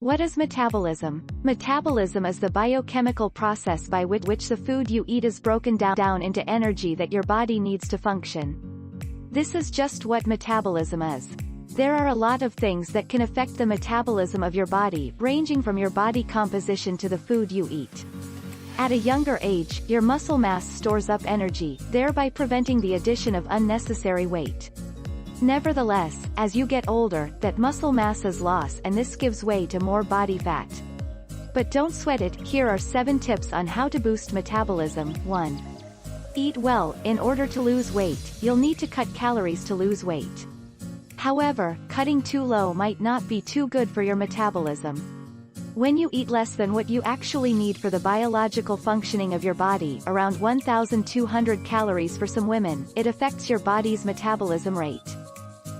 What is metabolism? Metabolism is the biochemical process by which the food you eat is broken down into energy that your body needs to function. This is just what metabolism is. There are a lot of things that can affect the metabolism of your body, ranging from your body composition to the food you eat. At a younger age, your muscle mass stores up energy, thereby preventing the addition of unnecessary weight. Nevertheless, as you get older, that muscle mass is lost and this gives way to more body fat. But don't sweat it, here are 7 tips on how to boost metabolism. 1. Eat well. In order to lose weight, you'll need to cut calories to lose weight. However, cutting too low might not be too good for your metabolism. When you eat less than what you actually need for the biological functioning of your body, around 1,200 calories for some women, it affects your body's metabolism rate.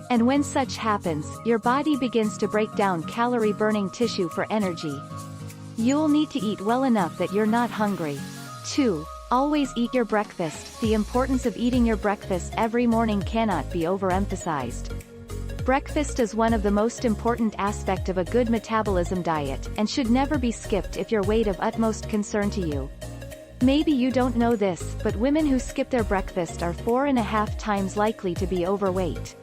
And when such happens, your body begins to break down calorie-burning tissue for energy. You'll need to eat well enough that you're not hungry. 2. Always eat your breakfast. The importance of eating your breakfast every morning cannot be overemphasized. Breakfast is one of the most important aspects of a good metabolism diet, and should never be skipped if your weight of utmost concern to you. Maybe you don't know this, but women who skip their breakfast are 4.5 times likely to be overweight.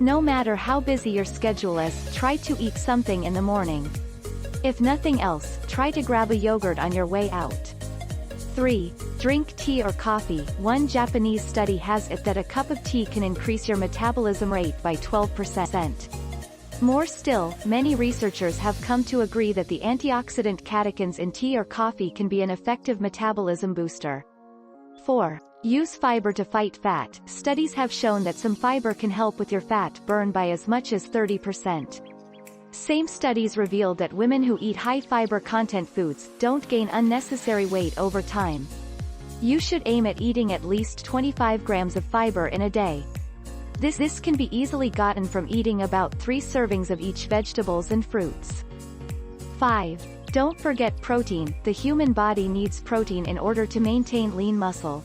No matter how busy your schedule is, try to eat something in the morning. If nothing else, try to grab a yogurt on your way out. 3. Drink tea or coffee. One Japanese study has it that a cup of tea can increase your metabolism rate by 12%. More still, many researchers have come to agree that the antioxidant catechins in tea or coffee can be an effective metabolism booster. 4. Use fiber to fight fat. Studies have shown that some fiber can help with your fat burn by as much as 30%. Same studies revealed that women who eat high fiber content foods don't gain unnecessary weight over time. You should aim at eating at least 25 grams of fiber in a day. This can be easily gotten from eating about 3 servings of each vegetables and fruits. 5. Don't forget protein. The human body needs protein in order to maintain lean muscle.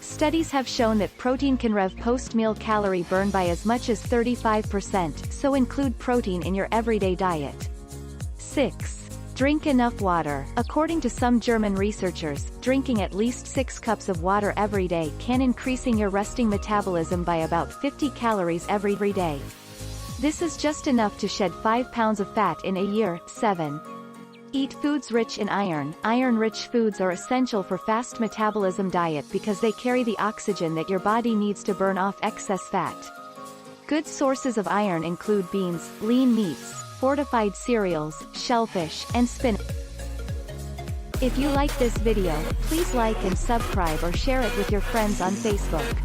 Studies have shown that protein can rev post-meal calorie burn by as much as 35%, so include protein in your everyday diet. 6. Drink enough water. According to some German researchers, drinking at least 6 cups of water every day can increasing your resting metabolism by about 50 calories every day. This is just enough to shed 5 pounds of fat in a year. 7. Eat foods rich in iron. Iron-rich foods are essential for fast metabolism diet because they carry the oxygen that your body needs to burn off excess fat. Good sources of iron include beans, lean meats, fortified cereals, shellfish, and spinach. If you like this video, please like and subscribe or share it with your friends on Facebook.